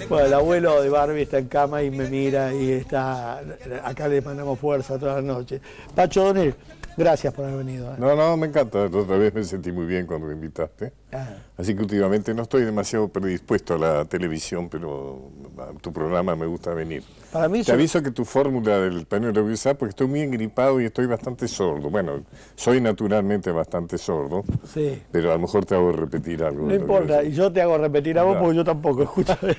Bueno, el abuelo de Barbie está en cama y me mira y está... Acá le mandamos fuerza toda la noche. Pacho Donel, gracias por haber venido. No, me encanta. La otra vez me sentí muy bien cuando me invitaste. Así que últimamente no estoy demasiado predispuesto a la televisión, pero a tu programa me gusta venir. Para mí Te aviso que tu fórmula del pañuelo lo voy a usar porque estoy muy engripado y estoy bastante sordo. Bueno, soy naturalmente bastante sordo, sí, pero a lo mejor te hago repetir algo. No importa, y yo te hago repetir a vos porque yo tampoco, escúchame.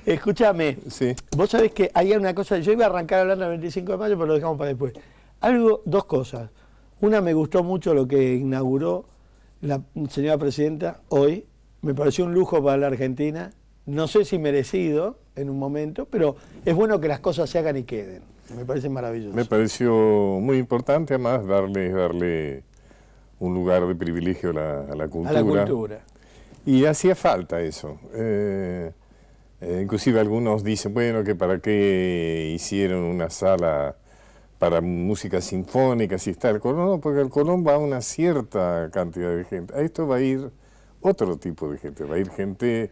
Escúchame, Sí. Vos sabés que hay una cosa, yo iba a arrancar hablando el 25 de mayo, pero lo dejamos para después. Dos cosas. Una, me gustó mucho lo que inauguró la señora presidenta hoy, me pareció un lujo para la Argentina, no sé si merecido en un momento, pero es bueno que las cosas se hagan y queden, me parece maravilloso. Me pareció muy importante además darle un lugar de privilegio a la cultura. A la cultura. Y hacía falta eso. Inclusive algunos dicen, bueno, que para qué hicieron una sala para música sinfónica, si está el Colón, no, porque el Colón va a una cierta cantidad de gente. A esto va a ir otro tipo de gente, va a ir gente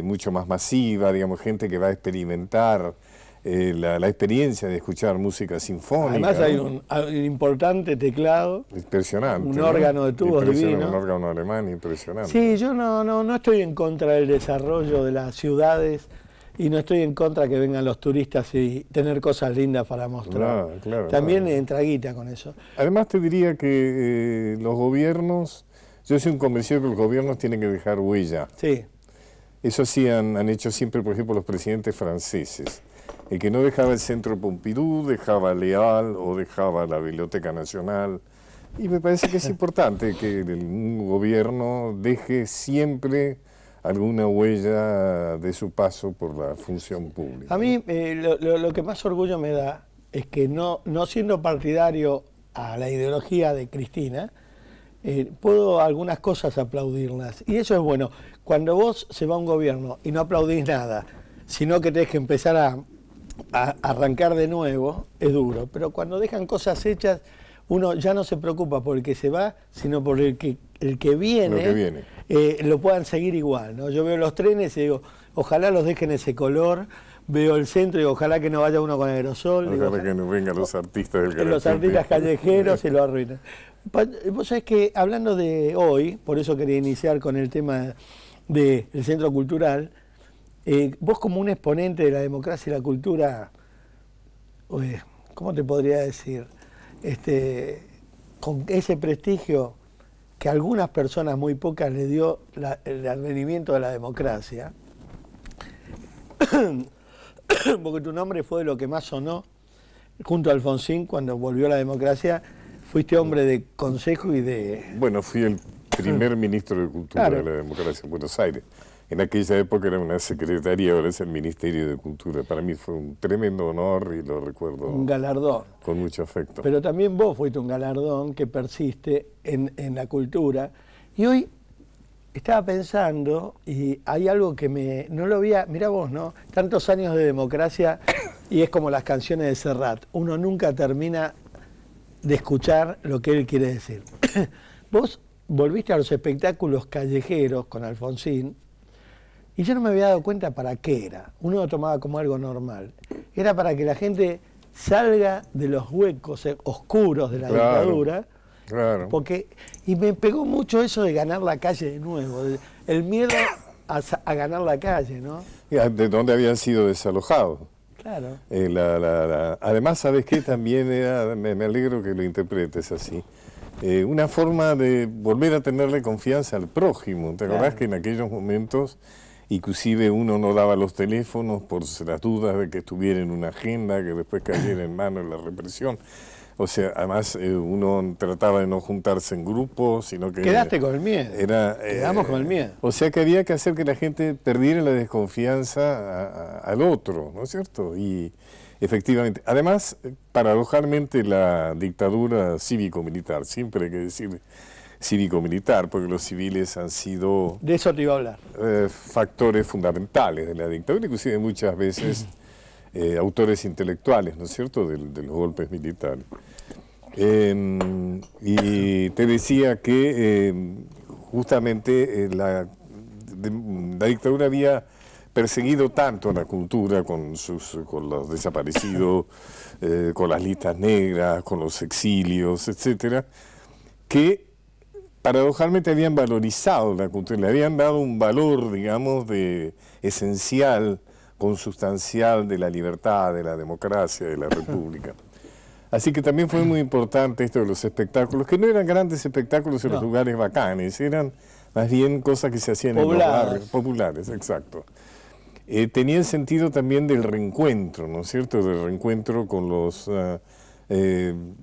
mucho más masiva, digamos, gente que va a experimentar la experiencia de escuchar música sinfónica. Además hay un importante teclado, impresionante, un órgano de tubos divino. Un órgano alemán impresionante. Sí, yo no estoy en contra del desarrollo de las ciudades y no estoy en contra que vengan los turistas y tener cosas lindas para mostrar. Claro, También entra guita con eso. Además te diría que los gobiernos, yo soy un convencido que los gobiernos tienen que dejar huella. Sí. Eso sí han hecho siempre, por ejemplo, los presidentes franceses. El que no dejaba el Centro Pompidou, dejaba Leal o dejaba la Biblioteca Nacional. Y me parece que es importante que un gobierno deje siempre alguna huella de su paso por la función pública. A mí lo que más orgullo me da es que no siendo partidario a la ideología de Cristina, puedo algunas cosas aplaudirlas. Y eso es bueno. Cuando vos se va un gobierno y no aplaudís nada, sino que tenés que empezar a arrancar de nuevo, es duro. Pero cuando dejan cosas hechas, uno ya no se preocupa por el que se va, sino por el que viene. Lo puedan seguir igual, ¿no? Yo veo los trenes y digo, ojalá los dejen ese color. Veo el centro y digo, ojalá que no vaya uno con aerosol. Ojalá que no vengan los artistas del callejeros. Los artistas callejeros se lo arruinan. Vos sabés que hablando de hoy, por eso quería iniciar con el tema del Centro Cultural, vos como un exponente de la democracia y la cultura, ¿cómo te podría decir? Con ese prestigio que a algunas personas, muy pocas, le dio el advenimiento de la democracia, porque tu nombre fue de lo que más sonó, junto a Alfonsín, cuando volvió la democracia, fuiste hombre de consejo y de... Bueno, fui el primer ministro de Cultura de la democracia en Buenos Aires. En aquella época era una secretaría, ahora es el Ministerio de Cultura. Para mí fue un tremendo honor y lo recuerdo. Un galardón. Con mucho afecto. Pero también vos fuiste un galardón que persiste en la cultura. Y hoy estaba pensando, y hay algo que no lo había... Mirá vos, ¿no? Tantos años de democracia y es como las canciones de Serrat. Uno nunca termina de escuchar lo que él quiere decir. Vos volviste a los espectáculos callejeros con Alfonsín, y yo no me había dado cuenta para qué era. Uno lo tomaba como algo normal. Era para que la gente salga de los huecos oscuros de la dictadura. Claro. Y me pegó mucho eso de ganar la calle de nuevo, el miedo a ganar la calle, ¿no? De dónde habían sido desalojados. Claro. Además, ¿sabes qué? También era, me alegro que lo interpretes así, una forma de volver a tenerle confianza al prójimo. ¿Te acordás que en aquellos momentos inclusive uno no daba los teléfonos por las dudas de que estuviera en una agenda, que después cayera en manos de la represión? O sea, además uno trataba de no juntarse en grupos, sino que... Quedaste con el miedo. Quedamos con el miedo. O sea que había que hacer que la gente perdiera la desconfianza al otro, ¿no es cierto? Y efectivamente, además, paradojalmente la dictadura cívico-militar, siempre hay que decir cívico-militar, porque los civiles han sido... De eso te iba a hablar. Factores fundamentales de la dictadura, inclusive muchas veces... autores intelectuales, ¿no es cierto?, de los golpes militares. Y te decía que justamente la la dictadura había perseguido tanto a la cultura con los desaparecidos, con las listas negras, con los exilios, etcétera, que paradojalmente habían valorizado la cultura, le habían dado un valor, digamos, esencial, consustancial de la libertad, de la democracia, de la república. Así que también fue muy importante esto de los espectáculos, que no eran grandes espectáculos en los lugares bacanes, eran más bien cosas que se hacían en los barrios populares, exacto. Tenía el sentido también del reencuentro, ¿no es cierto?, del reencuentro con los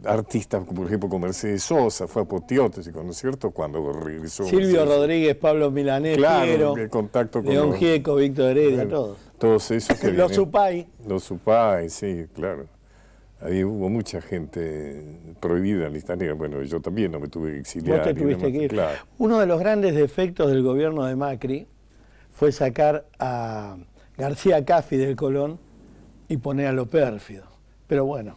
artistas, por ejemplo, con Mercedes Sosa, fue a Potiótesi, ¿no es cierto?, cuando regresó. Silvio Rodríguez, Pablo Milanés, claro, Piero, el contacto con León Gieco, Víctor Heredia, todos. Todos esos que Los Supay. Los Supay, sí, claro. Ahí hubo mucha gente prohibida en lista negra. Bueno, yo también no me tuve que exiliar. Vos te tuviste que ir. Claro. Uno de los grandes defectos del gobierno de Macri fue sacar a García Caffi del Colón y poner a lo pérfido. Pero bueno,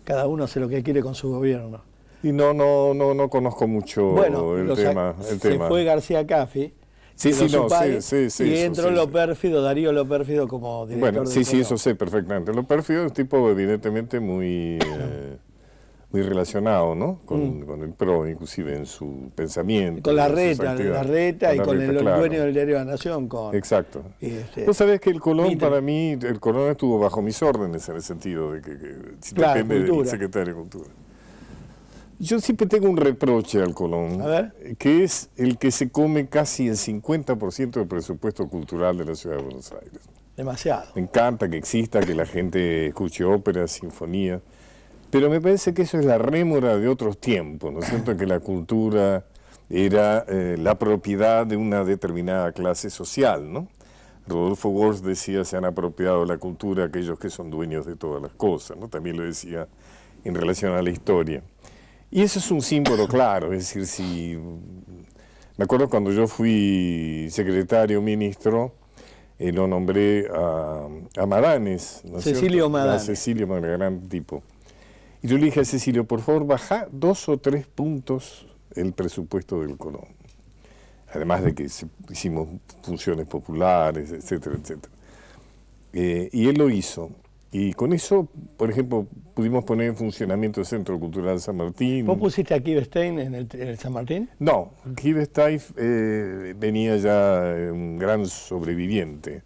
cada uno hace lo que quiere con su gobierno. Y no conozco mucho el tema. Se fue García Caffi. Sí, sí, y entró Lo Pérfido, Darío Lo Pérfido como director. Bueno, sí, eso sé perfectamente. Lo Pérfido es un tipo evidentemente muy relacionado, ¿no? Con el PRO, inclusive en su pensamiento. Con Larreta y con el dueño del diario La Nación. Exacto. Vos sabés que el Colón, para mí, el Colón estuvo bajo mis órdenes en el sentido de que depende del secretario de Cultura. Yo siempre tengo un reproche al Colón, que es el que se come casi el 50% del presupuesto cultural de la Ciudad de Buenos Aires. Demasiado. Me encanta que exista, que la gente escuche óperas, sinfonías, pero me parece que eso es la rémora de otros tiempos, ¿no es cierto? Que la cultura era la propiedad de una determinada clase social, ¿no? Rodolfo Walsh decía, se han apropiado de la cultura aquellos que son dueños de todas las cosas, ¿no? También lo decía en relación a la historia. Y eso es un símbolo claro, es decir, si me acuerdo cuando yo fui secretario ministro, lo nombré a Madanes, ¿no es Cecilio Madanes. A Cecilio Madanes, gran tipo. Y yo le dije a Cecilio, por favor, baja 2 o 3 puntos el presupuesto del Colón. Además de que hicimos funciones populares, etcétera, etcétera. Y él lo hizo. Y con eso, por ejemplo, pudimos poner en funcionamiento el Centro Cultural San Martín. ¿Vos pusiste a Kivestein en el San Martín? No, Kivestein venía ya un gran sobreviviente.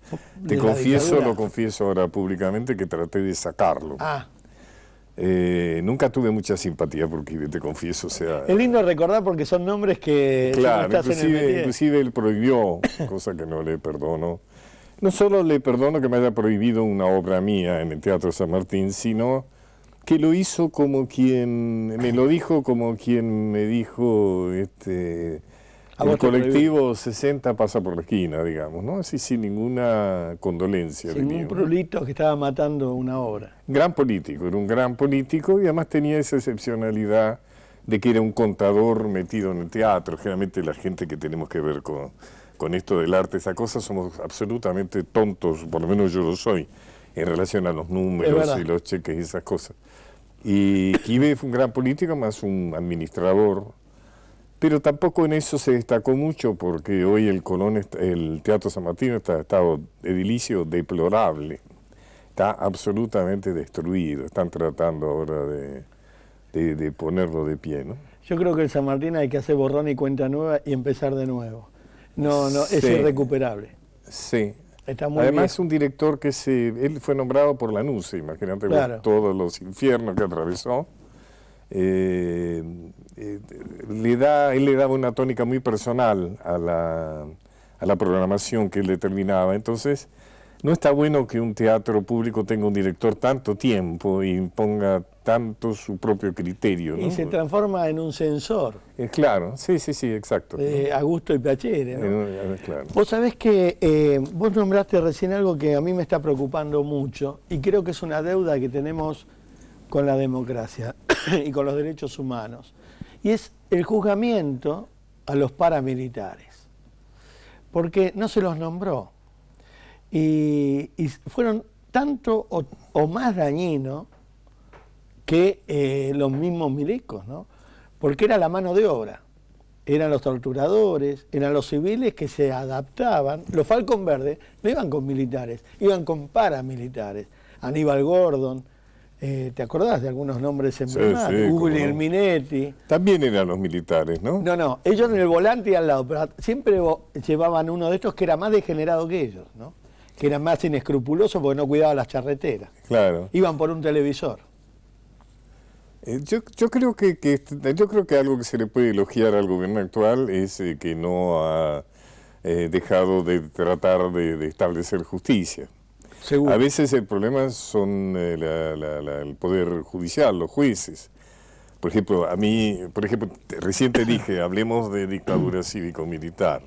Te confieso, lo confieso ahora públicamente, que traté de sacarlo. Nunca tuve mucha simpatía por Kive, te confieso. O sea, es lindo recordar porque son nombres que claro, inclusive él prohibió, cosa que no le perdono. No solo le perdono que me haya prohibido una obra mía en el Teatro San Martín, sino que lo hizo como quien, me lo dijo como quien me dijo, el colectivo 60 pasa por la esquina, digamos, ¿no? Así sin ninguna condolencia. Sin ningún prurito que estaba matando una obra. Gran político, era un gran político y además tenía esa excepcionalidad de que era un contador metido en el teatro. Generalmente la gente que tenemos que ver con esto del arte, esa cosa, somos absolutamente tontos, por lo menos yo lo soy, en relación a los números y los cheques y esas cosas. Y Kive fue un gran político, más un administrador, pero tampoco en eso se destacó mucho, porque hoy el Colón, el Teatro San Martín está en estado edilicio deplorable, está absolutamente destruido, están tratando ahora de ponerlo de pie, ¿no? Yo creo que el San Martín hay que hacer borrón y cuenta nueva y empezar de nuevo. No, es irrecuperable. Sí. Está muy Además viejo. es un director que él fue nombrado por Lanuse, imagínate todos los infiernos que atravesó. Él le daba una tónica muy personal a la programación que él determinaba. Entonces, no está bueno que un teatro público tenga un director tanto tiempo y ponga tanto su propio criterio, ¿no? Y se transforma en un censor. Claro, sí, exacto. A gusto y piacere, ¿no? Claro. Vos sabés que vos nombraste recién algo que a mí me está preocupando mucho y creo que es una deuda que tenemos con la democracia y con los derechos humanos. Y es el juzgamiento a los paramilitares. Porque no se los nombró. Y fueron tanto o más dañinos que los mismos milicos, ¿no? Porque era la mano de obra. eran los torturadores, eran los civiles que se adaptaban. Los Falcon Verdes no iban con militares, iban con paramilitares. Aníbal Gordon, ¿te acordás de algunos nombres emblemáticos? Sí, Guglielminetti. Minetti. También eran los militares, ¿no? No, ellos en el volante y al lado, pero siempre llevaban uno de estos que era más degenerado que ellos, ¿no? Que era más inescrupuloso porque no cuidaba las charreteras. Claro. Iban por un televisor. Yo creo que algo que se le puede elogiar al gobierno actual es que no ha dejado de tratar de establecer justicia. Seguro. A veces el problema son el poder judicial, los jueces. Por ejemplo, recién te dije, hablemos de dictadura cívico-militar.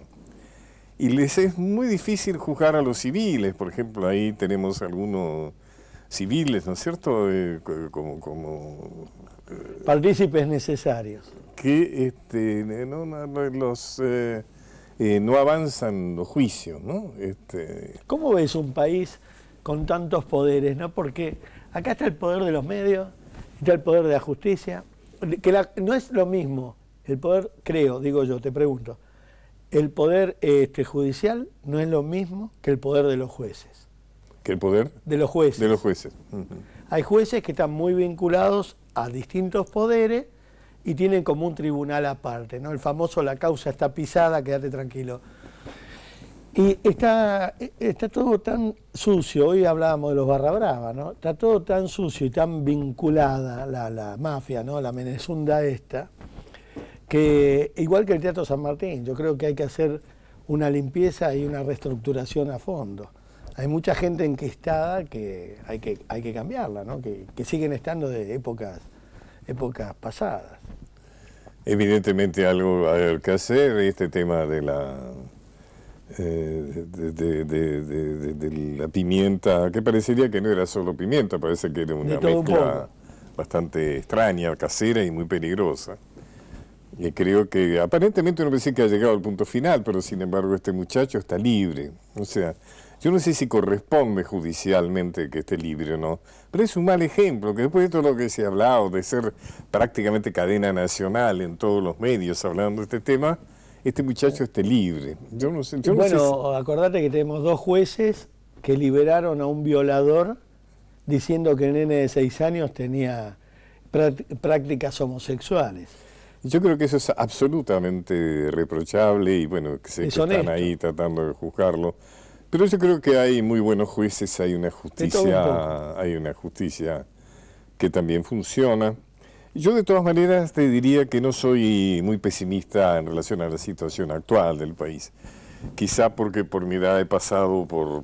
Y les es muy difícil juzgar a los civiles. Por ejemplo, ahí tenemos algunos civiles, ¿no es cierto? Partícipes necesarios. Que no avanzan los juicios, ¿no? ¿Cómo ves un país con tantos poderes, ¿no? Porque acá está el poder de los medios, está el poder de la justicia, no es lo mismo el poder, creo, digo yo, te pregunto, el poder judicial no es lo mismo que el poder de los jueces. ¿Que el poder? De los jueces. De los jueces. Uh-huh. Hay jueces que están muy vinculados a distintos poderes y tienen como un tribunal aparte, ¿no? El famoso la causa está pisada, quédate tranquilo. Y está todo tan sucio, hoy hablábamos de los barra brava, ¿no? Está todo tan sucio y tan vinculada la mafia, ¿no? La menezunda esta, que igual que el Teatro San Martín, yo creo que hay que hacer una limpieza y una reestructuración a fondo. Hay mucha gente enquistada que hay que cambiarla, ¿no? Que siguen estando de épocas pasadas. Evidentemente algo hay que hacer, este tema de la pimienta, que parecería que no era solo pimienta, parece que era una mezcla bastante extraña, casera y muy peligrosa. Y creo que aparentemente uno pensé que ha llegado al punto final, pero sin embargo este muchacho está libre. O sea, yo no sé si corresponde judicialmente que esté libre o no, pero es un mal ejemplo, que después de todo lo que se ha hablado, de ser prácticamente cadena nacional en todos los medios hablando de este tema, este muchacho esté libre. Yo no sé. Acordate que tenemos 2 jueces que liberaron a un violador diciendo que el nene de 6 años tenía prácticas homosexuales. Yo creo que eso es absolutamente reprochable y bueno, que se están ahí tratando de juzgarlo. Pero yo creo que hay muy buenos jueces, hay una justicia que también funciona. Yo de todas maneras te diría que no soy muy pesimista en relación a la situación actual del país. Quizá porque por mi edad he pasado por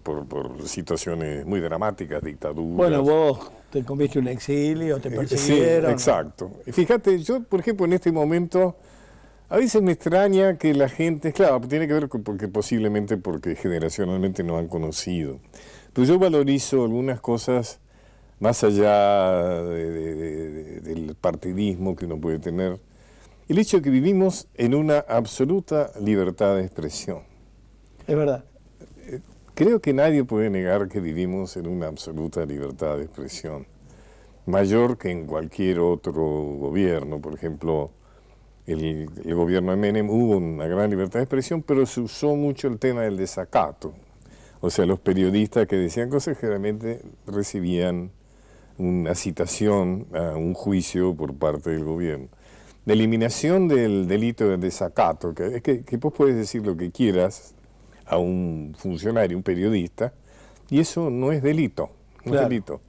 situaciones muy dramáticas, dictaduras. Bueno, vos te comiste un exilio, te persiguieron. Sí, exacto. Fíjate, yo por ejemplo en este momento, a veces me extraña que la gente, claro, tiene que ver porque generacionalmente no han conocido. Pero yo valorizo algunas cosas más allá del partidismo que uno puede tener. El hecho de que vivimos en una absoluta libertad de expresión. Es verdad. Creo que nadie puede negar que vivimos en una absoluta libertad de expresión, mayor que en cualquier otro gobierno. Por ejemplo, el gobierno de Menem hubo una gran libertad de expresión, pero se usó mucho el tema del desacato. O sea, los periodistas que decían cosas generalmente recibían una citación a un juicio por parte del gobierno. La eliminación del delito de desacato, que vos puedes decir lo que quieras a un funcionario, un periodista, y eso no es delito, no es delito.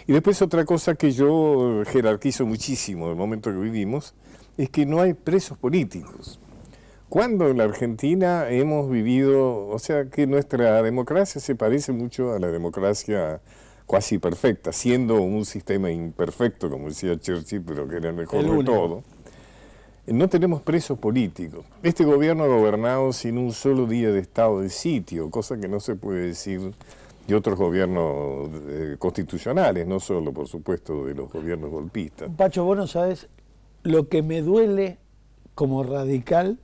Y después otra cosa que yo jerarquizo muchísimo en el momento que vivimos, es que no hay presos políticos. Cuando en la Argentina hemos vivido, o sea que nuestra democracia se parece mucho a la democracia cuasi perfecta, siendo un sistema imperfecto, como decía Churchill, pero que era el mejor de todo. No tenemos presos políticos. Este gobierno ha gobernado sin un solo día de estado de sitio, cosa que no se puede decir de otros gobiernos constitucionales, no solo, por supuesto, de los gobiernos golpistas. Pacho, vos no sabés lo que me duele como radical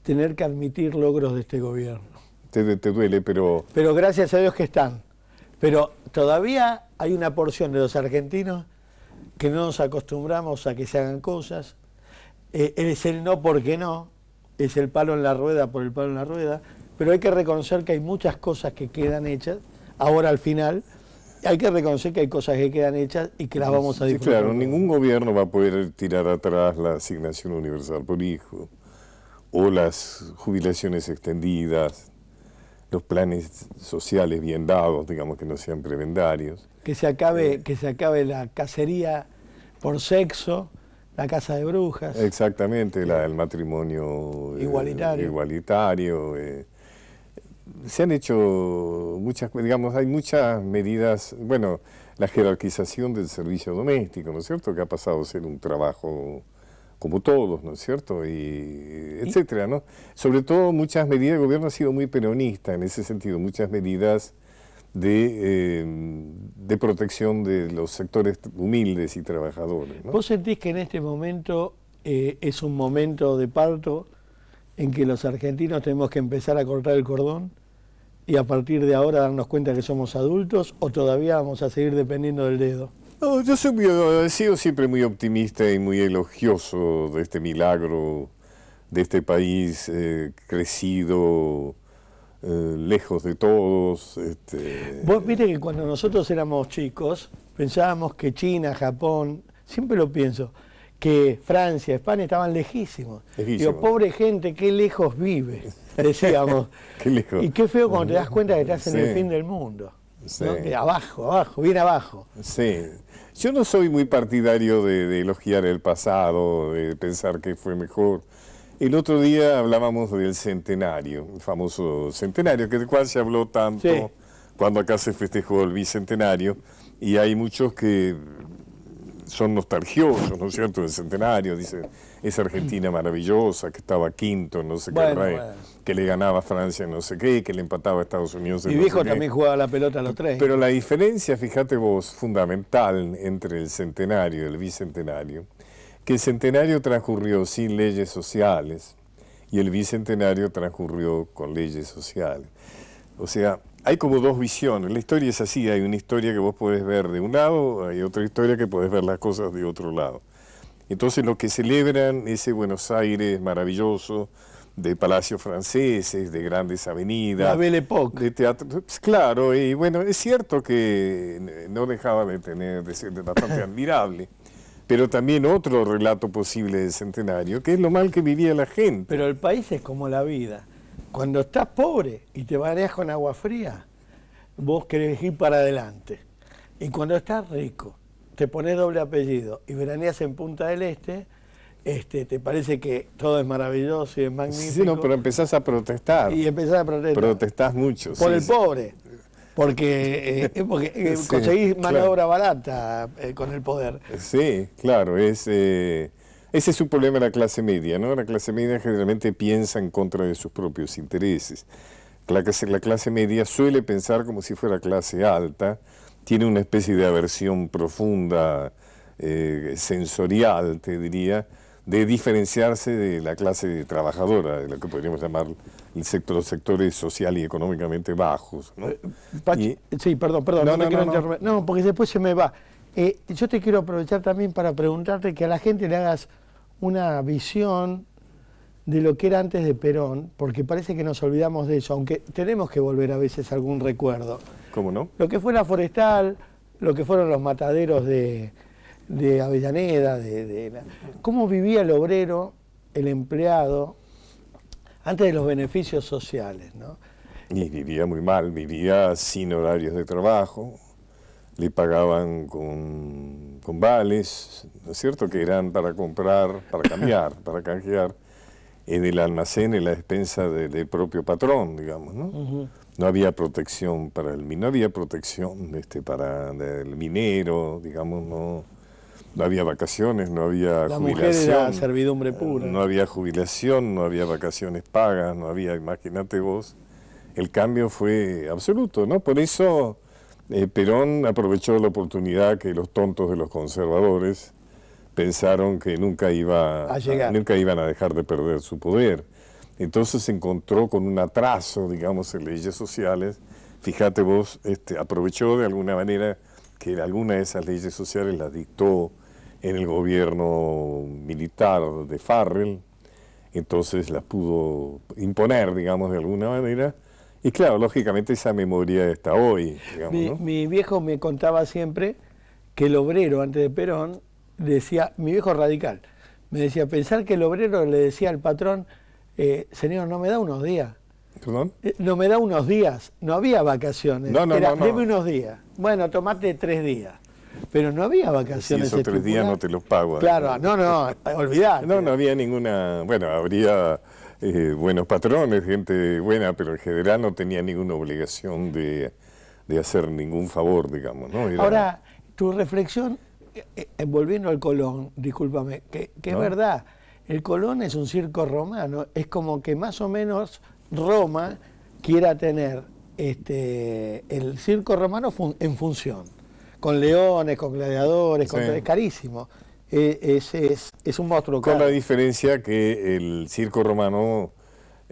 tener que admitir logros de este gobierno. Te duele, pero... Pero gracias a Dios que están. Pero todavía hay una porción de los argentinos que no nos acostumbramos a que se hagan cosas. es el no porque no, es el palo en la rueda por el palo en la rueda, pero hay que reconocer que hay muchas cosas que quedan hechas, ahora al final, hay que reconocer que hay cosas que quedan hechas y que las vamos a disfrutar. Sí, claro, ningún gobierno va a poder tirar atrás la asignación universal por hijo, o las jubilaciones extendidas, los planes sociales bien dados, digamos que no sean prebendarios. Que se acabe la cacería por sexo, la casa de brujas. Exactamente, el matrimonio igualitario. Se han hecho muchas, digamos, hay muchas medidas, bueno, la jerarquización del servicio doméstico, ¿no es cierto?, que ha pasado a ser un trabajo como todos, ¿no es cierto?, y etcétera, ¿no? Sobre todo muchas medidas, el gobierno ha sido muy peronista en ese sentido, muchas medidas de protección de los sectores humildes y trabajadores, ¿no? ¿Vos sentís que en este momento es un momento de parto en que los argentinos tenemos que empezar a cortar el cordón y a partir de ahora darnos cuenta que somos adultos, o todavía vamos a seguir dependiendo del dedo? No, yo he sido siempre muy optimista y muy elogioso de este milagro, de este país crecido, lejos de todos. Vos viste que cuando nosotros éramos chicos pensábamos que China, Japón, siempre lo pienso, que Francia, España estaban lejísimos. Digo, pobre gente, qué lejos vive, decíamos. Qué lejos. Y qué feo cuando te das cuenta que estás en el fin del mundo. Sí. ¿No? Abajo, bien abajo. Sí. Yo no soy muy partidario de elogiar el pasado, de pensar que fue mejor. El otro día hablábamos del centenario, el famoso centenario, del cual se habló tanto cuando acá se festejó el bicentenario, y hay muchos que son nostalgiosos, ¿no es cierto?, del centenario, dicen, esa Argentina maravillosa, que estaba quinto, no sé qué rey, que le ganaba a Francia no sé qué, que le empataba a Estados Unidos. Mi viejo también jugaba la pelota a los 3. Pero la diferencia, fíjate vos, fundamental entre el centenario y el bicentenario, que el centenario transcurrió sin leyes sociales y el bicentenario transcurrió con leyes sociales. O sea, hay como dos visiones. La historia es así, hay una historia que vos podés ver de un lado, hay otra historia que podés ver las cosas de otro lado. Entonces los que celebran ese Buenos Aires maravilloso, de palacios franceses, de grandes avenidas, la Belle Époque, de teatro, claro, y bueno, es cierto que no dejaba de ser bastante admirable, pero también otro relato posible del centenario, que es lo mal que vivía la gente. Pero el país es como la vida. Cuando estás pobre y te bañas con agua fría, vos querés ir para adelante. Y cuando estás rico, te pones doble apellido y veraneas en Punta del Este, te parece que todo es maravilloso y es magnífico. Sí, no, pero empezás a protestar. Y empezás a protestar. Protestás mucho. Por el pobre. Porque conseguís mano de obra barata con el poder. Sí, claro. Ese es un problema de la clase media, ¿no? La clase media generalmente piensa en contra de sus propios intereses. La clase media suele pensar como si fuera clase alta, tiene una especie de aversión profunda, sensorial, te diría, de diferenciarse de la clase trabajadora, de lo que podríamos llamar los sectores social y económicamente bajos, ¿no? Sí, perdón, no, porque después se me va. Yo te quiero aprovechar también para preguntarte que a la gente le hagas una visión de lo que era antes de Perón, porque parece que nos olvidamos de eso, aunque tenemos que volver a veces a algún recuerdo. ¿Cómo no? Lo que fue la Forestal, lo que fueron los mataderos de Avellaneda, cómo vivía el obrero, el empleado, antes de los beneficios sociales, ¿no? Y vivía muy mal, vivía sin horarios de trabajo, le pagaban con vales, ¿no es cierto?, que eran para comprar, para cambiar, para canjear en el almacén, en la despensa del propio patrón, digamos, ¿no? No había protección para no había protección para el minero, digamos, no había vacaciones, no había la jubilación. La mujer era servidumbre pura. No había jubilación, no había vacaciones pagas, no había, imagínate vos, el cambio fue absoluto, ¿no? Por eso Perón aprovechó la oportunidad que los tontos de los conservadores pensaron que nunca iban a dejar de perder su poder. Entonces se encontró con un atraso, digamos, en leyes sociales. Fíjate vos, aprovechó de alguna manera que alguna de esas leyes sociales las dictó en el gobierno militar de Farrell, entonces las pudo imponer, digamos, de alguna manera. Y claro, lógicamente esa memoria está hoy, digamos, ¿no? Mi viejo me contaba siempre que el obrero, antes de Perón, decía, mi viejo radical, me decía, pensar que el obrero le decía al patrón, señor, ¿no me da unos días? ¿Perdón? No me da unos días, no había vacaciones, No. deme unos días. Bueno, tomate 3 días. Pero no había vacaciones. Si esos 3 días no te los pago. Claro, no, olvidate. No había ninguna, bueno, habría buenos patrones, gente buena, pero en general no tenía ninguna obligación de hacer ningún favor, digamos, ¿no? Ahora, tu reflexión, volviendo al Colón, discúlpame, que es verdad, el Colón es un circo romano, es como que más o menos Roma quiera tener el circo romano en función, con leones, con gladiadores, Sí. es carísimo, es un monstruo Con caro. la diferencia que el circo romano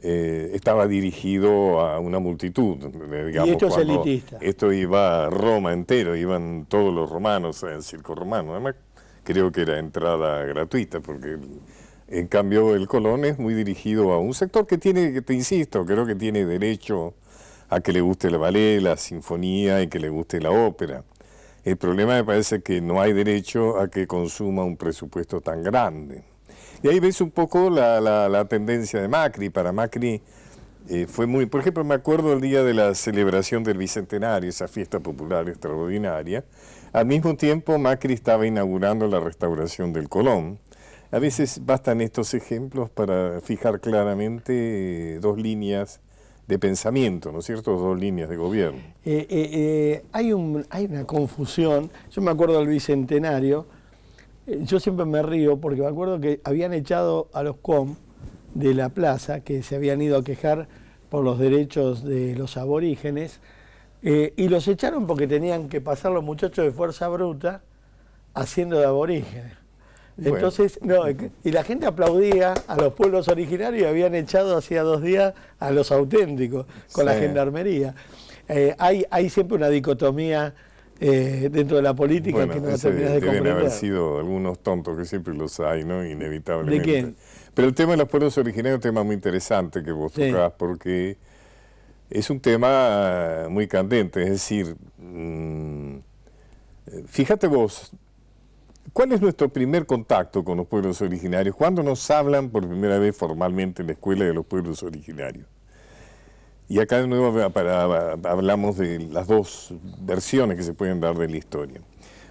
estaba dirigido a una multitud, digamos, Y esto es cuando elitista. esto iba a Roma entero, iban todos los romanos al circo romano. Además, creo que era entrada gratuita, porque en cambio el Colón es muy dirigido a un sector que tiene, te insisto, creo que tiene derecho a que le guste el ballet, la sinfonía y que le guste la ópera. El problema me parece que no hay derecho a que consuma un presupuesto tan grande. Y ahí ves un poco la tendencia de Macri. Para Macri fue muy... Por ejemplo, me acuerdo el día de la celebración del Bicentenario, esa fiesta popular extraordinaria. Al mismo tiempo, Macri estaba inaugurando la restauración del Colón. A veces bastan estos ejemplos para fijar claramente 2 líneas de pensamiento, ¿no es cierto? 2 líneas de gobierno. Hay una confusión. Yo me acuerdo del Bicentenario. Yo siempre me río porque me acuerdo que habían echado a los COM de la plaza, que se habían ido a quejar por los derechos de los aborígenes, y los echaron porque tenían que pasar los muchachos de Fuerza Bruta haciendo de aborígenes. Entonces, y la gente aplaudía a los pueblos originarios y habían echado hacía 2 días a los auténticos con la gendarmería. Hay siempre una dicotomía dentro de la política que no terminas de comprender. Deben haber sido algunos tontos, que siempre los hay, ¿no? Inevitablemente. ¿De quién? Pero el tema de los pueblos originarios es un tema muy interesante que vos tocás, porque es un tema muy candente. Es decir, fíjate vos, ¿cuál es nuestro primer contacto con los pueblos originarios? ¿Cuándo nos hablan por primera vez formalmente en la Escuela de los Pueblos Originarios? Y acá de nuevo hablamos de las 2 versiones que se pueden dar de la historia.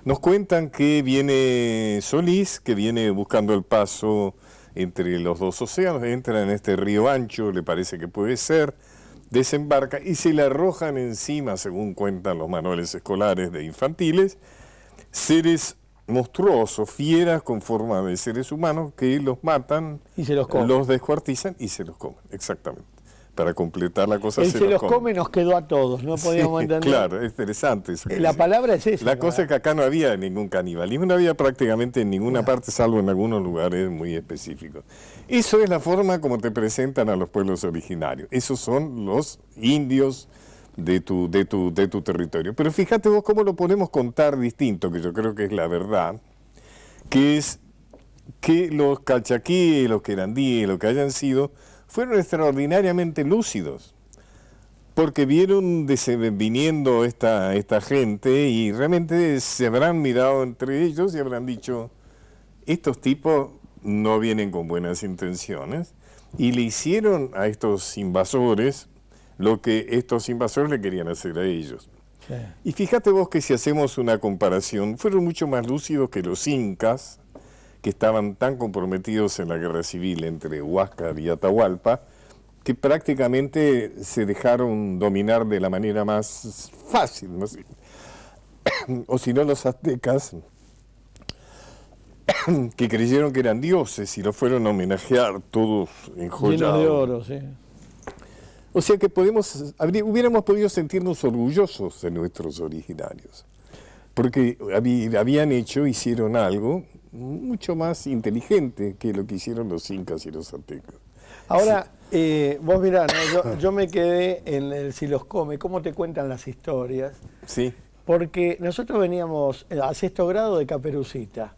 Nos cuentan que viene Solís, que viene buscando el paso entre los 2 océanos, entra en este río ancho, le parece que puede ser, desembarca y se le arrojan encima, según cuentan los manuales escolares de infantiles, seres monstruosos, fieras con forma de seres humanos que los matan, y se los comen. Los descuartizan y se los comen, exactamente. Para completar la cosa, se los come nos quedó a todos, no podíamos entender. Claro, es interesante eso. La palabra es esa. La cosa es que acá no había ningún canibalismo, no había prácticamente en ninguna parte, salvo en algunos lugares muy específicos. Eso es la forma como te presentan a los pueblos originarios. Esos son los indios de tu territorio. Pero fíjate vos cómo lo podemos contar distinto, que yo creo que es la verdad, que es que los calchaquíes, los querandíes, lo que hayan sido, fueron extraordinariamente lúcidos, porque vieron viniendo esta gente y realmente se habrán mirado entre ellos y habrán dicho, estos tipos no vienen con buenas intenciones, y le hicieron a estos invasores lo que estos invasores le querían hacer a ellos. Sí. Y fíjate vos que si hacemos una comparación, fueron mucho más lúcidos que los incas, que estaban tan comprometidos en la guerra civil entre Huáscar y Atahualpa, que prácticamente se dejaron dominar de la manera más fácil, ¿no? O si no, los aztecas, que creyeron que eran dioses y los fueron a homenajear todos enjollados. Llenos de oro, sí. O sea que hubiéramos podido sentirnos orgullosos de nuestros originarios, porque hicieron algo mucho más inteligente que lo que hicieron los incas y los aztecas. Ahora, vos mirá, ¿no? yo me quedé en el si los come, cómo te cuentan las historias. Sí. Porque nosotros veníamos a 6º grado de Caperucita.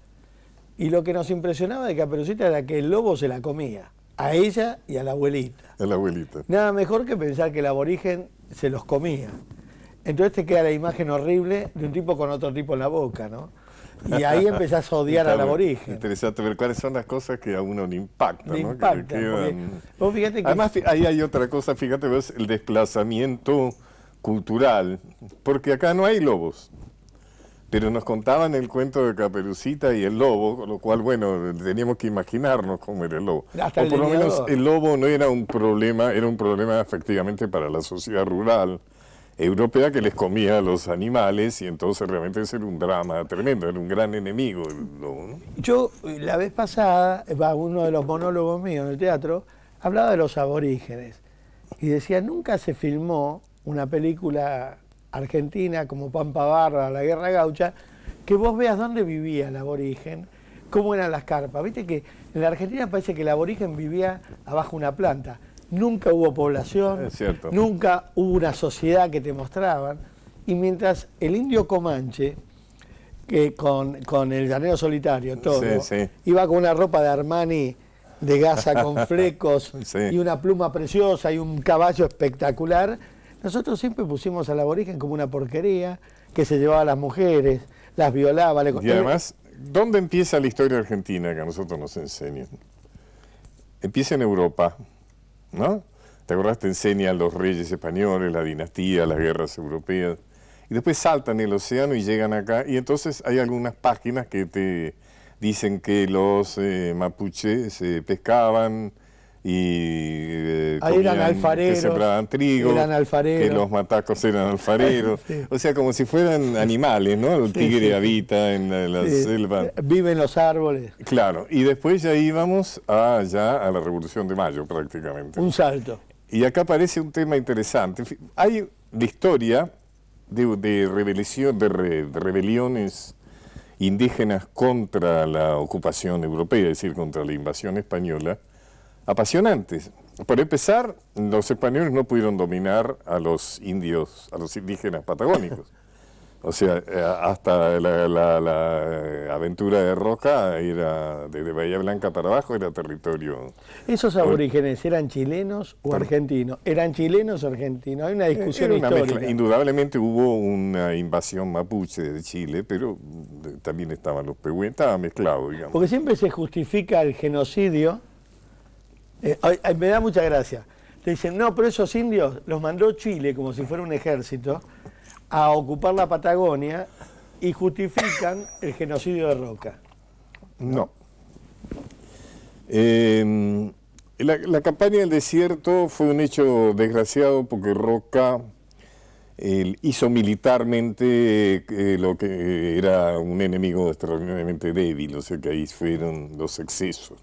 Y lo que nos impresionaba de Caperucita era que el lobo se la comía, a ella y a la abuelita. A la abuelita. Nada mejor que pensar que el aborigen se los comía. Entonces te queda la imagen horrible de un tipo con otro tipo en la boca, ¿no? Y ahí empezás a odiar al aborigen. Interesante ver cuáles son las cosas que a uno le impactan, Le ¿no? impactan, Que le quedan... vos fíjate que... Además, ahí hay otra cosa, fíjate, ves el desplazamiento cultural, porque acá no hay lobos. Pero nos contaban el cuento de Caperucita y el lobo, con lo cual, bueno, teníamos que imaginarnos cómo era el lobo. Hasta o por lo menos el lobo no era un problema, era un problema efectivamente para la sociedad rural europea que les comía a los animales y entonces realmente ese era un drama tremendo, era un gran enemigo el lobo, ¿no? Yo, la vez pasada, uno de los monólogos míos en el teatro, hablaba de los aborígenes y decía, nunca se filmó una película argentina como Pampa Bárbara, La Guerra Gaucha, que vos veas dónde vivía el aborigen, cómo eran las carpas. Viste que en la Argentina parece que el aborigen vivía abajo de una planta. Nunca hubo población, nunca hubo una sociedad que te mostraban. Y mientras el indio Comanche, que con el llanero solitario, todo, iba con una ropa de Armani de gasa con flecos y una pluma preciosa y un caballo espectacular, nosotros siempre pusimos al aborigen como una porquería, que se llevaba a las mujeres, las violaba. Y además, ¿dónde empieza la historia argentina que a nosotros nos enseñan? Empieza en Europa, ¿no? ¿Te acordás? Te enseñan los reyes españoles, la dinastía, las guerras europeas, y después saltan el océano y llegan acá, y entonces hay algunas páginas que te dicen que los mapuches pescaban, y eran alfareros, que sembraban trigo, que los matacos eran alfareros, o sea, como si fueran animales, ¿no? El tigre habita en la selva. Vive en los árboles. Claro, y después ya íbamos ya a la Revolución de Mayo prácticamente. Un salto. Y acá aparece un tema interesante. Hay la historia de rebeliones indígenas contra la ocupación europea, es decir, contra la invasión española, apasionantes. Por empezar, los españoles no pudieron dominar a los indios, a los indígenas patagónicos. O sea, hasta la aventura de Roca, era desde Bahía Blanca para abajo, era territorio... ¿Esos aborígenes eran chilenos o argentinos? ¿Eran chilenos o argentinos? Hay una discusión histórica. Mezcla. Indudablemente hubo una invasión mapuche de Chile, pero también estaban los pehuenches, estaba mezclado, digamos. Porque siempre se justifica el genocidio. Me da mucha gracia. Te dicen, no, pero esos indios los mandó Chile como si fuera un ejército a ocupar la Patagonia y justifican el genocidio de Roca. No. La campaña del desierto fue un hecho desgraciado porque Roca hizo militarmente lo que era un enemigo extraordinariamente débil, o sea que ahí fueron los excesos.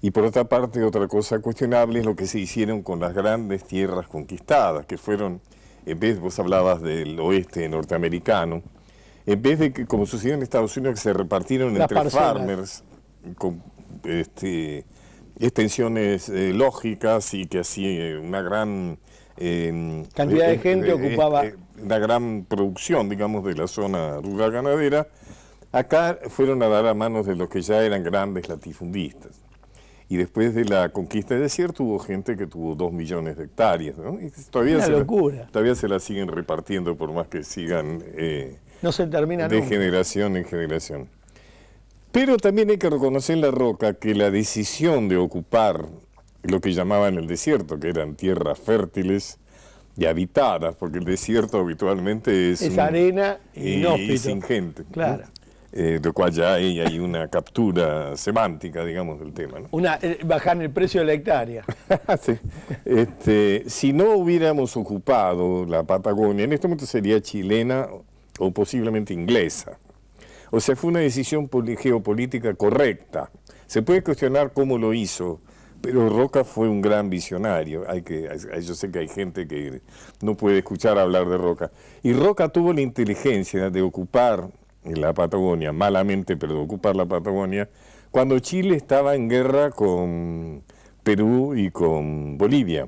Y por otra parte, otra cosa cuestionable es lo que se hicieron con las grandes tierras conquistadas, que fueron, en vez, vos hablabas del oeste norteamericano, en vez de que, como sucedió en Estados Unidos, que se repartieron entre farmers con extensiones lógicas y que así una gran... cantidad de gente ocupaba... una gran producción, digamos, de la zona rural ganadera, acá fueron a dar a manos de los que ya eran grandes latifundistas. Y después de la conquista del desierto hubo gente que tuvo 2 millones de hectáreas, ¿no? Y todavía todavía se la siguen repartiendo por más que sigan no se termina de nunca. Generación en generación. Pero también hay que reconocer en La Roca que la decisión de ocupar lo que llamaban el desierto, que eran tierras fértiles y habitadas, porque el desierto habitualmente es arena y sin gente. Claro. ¿No? De cual ya hay una captura semántica, digamos, del tema, ¿no? Bajar el precio de la hectárea. Sí. Si no hubiéramos ocupado la Patagonia, en este momento sería chilena o posiblemente inglesa. O sea, fue una decisión geopolítica correcta. Se puede cuestionar cómo lo hizo, pero Roca fue un gran visionario. Yo sé que hay gente que no puede escuchar hablar de Roca. Y Roca tuvo la inteligencia de ocupar la Patagonia, malamente, pero de ocupar la Patagonia, cuando Chile estaba en guerra con Perú y con Bolivia.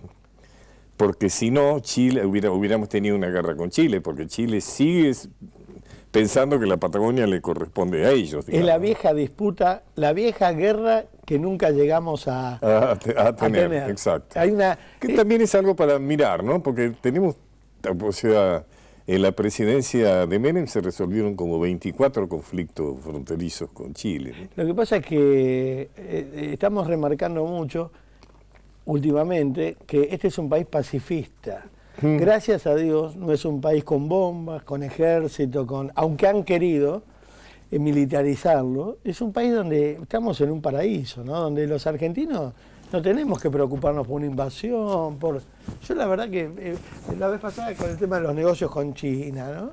Porque si no, hubiéramos tenido una guerra con Chile, porque Chile sigue pensando que la Patagonia le corresponde a ellos. Es la vieja disputa, la vieja guerra que nunca llegamos a tener. Exacto. Hay una, que también es algo para mirar, ¿no? Porque tenemos, o sea, en la presidencia de Menem se resolvieron como 24 conflictos fronterizos con Chile, ¿no? Lo que pasa es que estamos remarcando mucho últimamente que este es un país pacifista. Gracias a Dios no es un país con bombas, con ejército, aunque han querido militarizarlo, es un país donde estamos en un paraíso, ¿no? Donde los argentinos no tenemos que preocuparnos por una invasión, Yo la verdad que la vez pasada con el tema de los negocios con China, ¿no?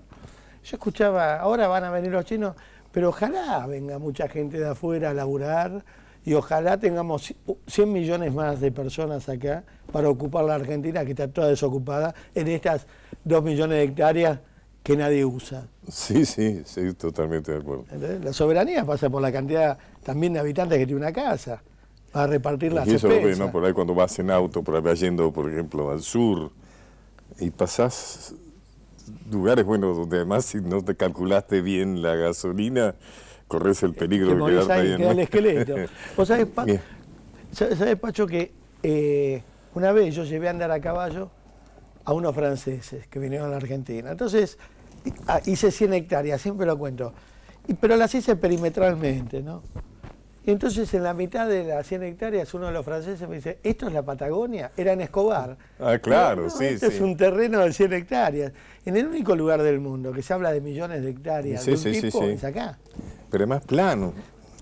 Yo escuchaba, ahora van a venir los chinos, pero ojalá venga mucha gente de afuera a laburar y ojalá tengamos 100 millones más de personas acá para ocupar la Argentina, que está toda desocupada, en estas 2 millones de hectáreas que nadie usa. Sí, totalmente de acuerdo. ¿Entendés? La soberanía pasa por la cantidad también de habitantes que tiene una casa, para repartir las y eso lo expensas. ves, ¿no? Por ahí cuando vas en auto, por allá yendo, por ejemplo, al sur, y pasás lugares, bueno, donde además si no te calculaste bien la gasolina, corres el peligro de quedarte ahí en el esqueleto. ¿Vos sabés, Pacho, que una vez yo llevé a andar a caballo a unos franceses que vinieron a la Argentina? Entonces hice 100 hectáreas, siempre lo cuento, pero las hice perimetralmente, ¿no? Y entonces en la mitad de las 100 hectáreas uno de los franceses me dice, ¿esto es la Patagonia? Era en Escobar. Ah, claro, no, sí, Este es un terreno de 100 hectáreas. En el único lugar del mundo que se habla de millones de hectáreas es acá. Pero es más plano.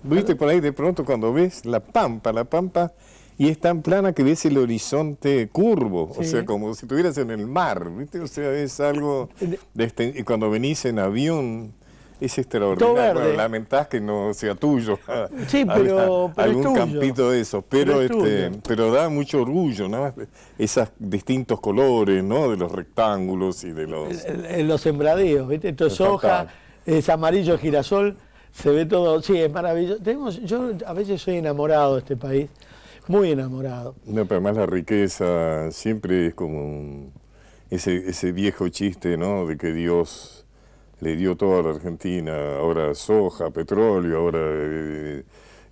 Viste por ahí de pronto cuando ves la pampa, y es tan plana que ves el horizonte curvo, o sea, como si estuvieras en el mar, ¿viste? O sea, es algo, y cuando venís en avión, es extraordinario. Bueno, lamentás que no sea tuyo. Sí, pero algún es tuyo. Campito de esos, pero da mucho orgullo, ¿no? Esos distintos colores, ¿no? De los rectángulos y de los sembradíos, ¿viste? Esto es soja, es amarillo girasol, se ve todo, sí, es maravilloso. Yo a veces soy enamorado de este país, muy enamorado. No, pero además la riqueza siempre es como ese viejo chiste, ¿no? De que Dios le dio todo a la Argentina, ahora soja, petróleo, ahora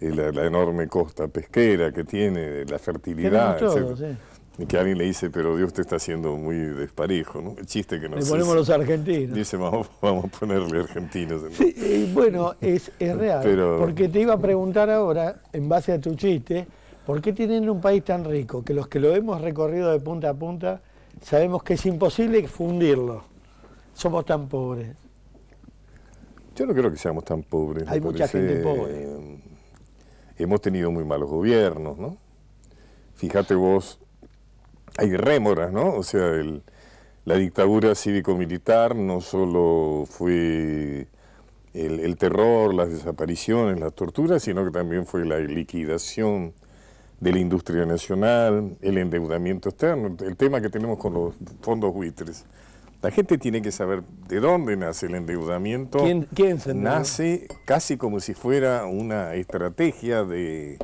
la enorme costa pesquera que tiene, la fertilidad, todo, sí. Y que alguien le dice, pero Dios te está haciendo muy desparejo, ¿no? El chiste que no le ponemos los argentinos. Dice, vamos a ponerle argentinos. Sí, bueno, es real, porque te iba a preguntar ahora, en base a tu chiste, ¿por qué tienen un país tan rico, que los que lo hemos recorrido de punta a punta, sabemos que es imposible fundirlo? Somos tan pobres. Yo no creo que seamos tan pobres. Hay mucha gente pobre. Hemos tenido muy malos gobiernos, ¿no? Fíjate vos, hay rémoras, ¿no? O sea, la dictadura cívico-militar no solo fue el terror, las desapariciones, las torturas, sino que también fue la liquidación de la industria nacional, el endeudamiento externo, el tema que tenemos con los fondos buitres. La gente tiene que saber de dónde nace el endeudamiento. ¿Quién se endeuda? Nace casi como si fuera una estrategia de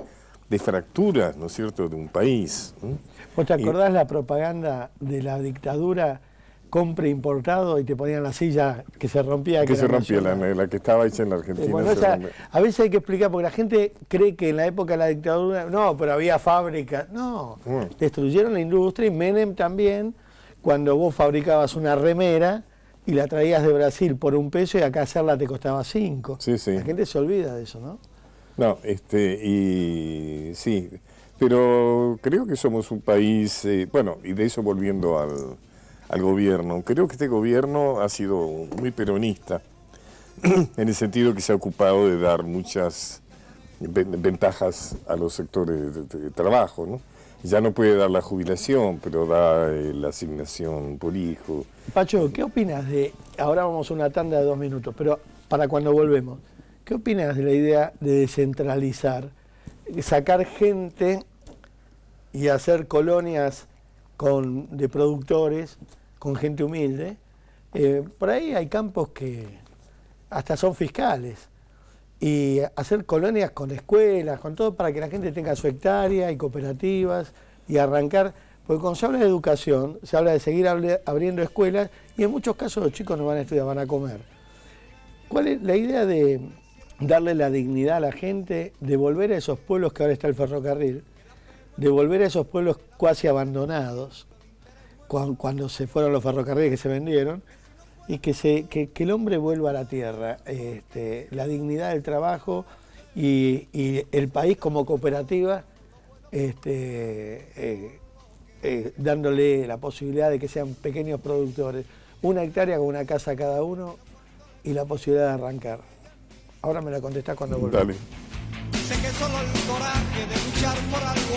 fractura, ¿no es cierto?, de un país. ¿Vos te acordás la propaganda de la dictadura, compre importado, y te ponían la silla que se rompía? Que se rompía, la que estaba hecha en la Argentina. Bueno, a veces hay que explicar, porque la gente cree que en la época de la dictadura, no, pero había fábricas. No, destruyeron la industria, y Menem también. Cuando vos fabricabas una remera y la traías de Brasil por $1 y acá hacerla te costaba 5. Sí. La gente se olvida de eso, ¿no? No, y sí, pero creo que somos un país, bueno, y de eso volviendo al gobierno, creo que este gobierno ha sido muy peronista, en el sentido que se ha ocupado de dar muchas ventajas a los sectores de trabajo, ¿no? Ya no puede dar la jubilación, pero da la asignación por hijo. Pacho, ¿qué opinas ahora vamos a una tanda de 2 minutos, pero para cuando volvemos, ¿qué opinas de la idea de descentralizar, sacar gente y hacer colonias de productores, con gente humilde? Por ahí hay campos que hasta son fiscales. Y hacer colonias con escuelas, con todo, para que la gente tenga su hectárea y cooperativas, y arrancar, porque cuando se habla de educación, se habla de seguir abriendo escuelas, y en muchos casos los chicos no van a estudiar, van a comer. ¿Cuál es la idea de darle la dignidad a la gente, de volver a esos pueblos que ahora está el ferrocarril, de volver a esos pueblos casi abandonados, cuando se fueron los ferrocarriles que se vendieron, y que el hombre vuelva a la tierra, la dignidad del trabajo y el país como cooperativa, dándole la posibilidad de que sean pequeños productores, 1 hectárea con una casa cada uno y la posibilidad de arrancar. Ahora me la contestás cuando vuelva. Dale. Sé que solo el coraje de luchar por algo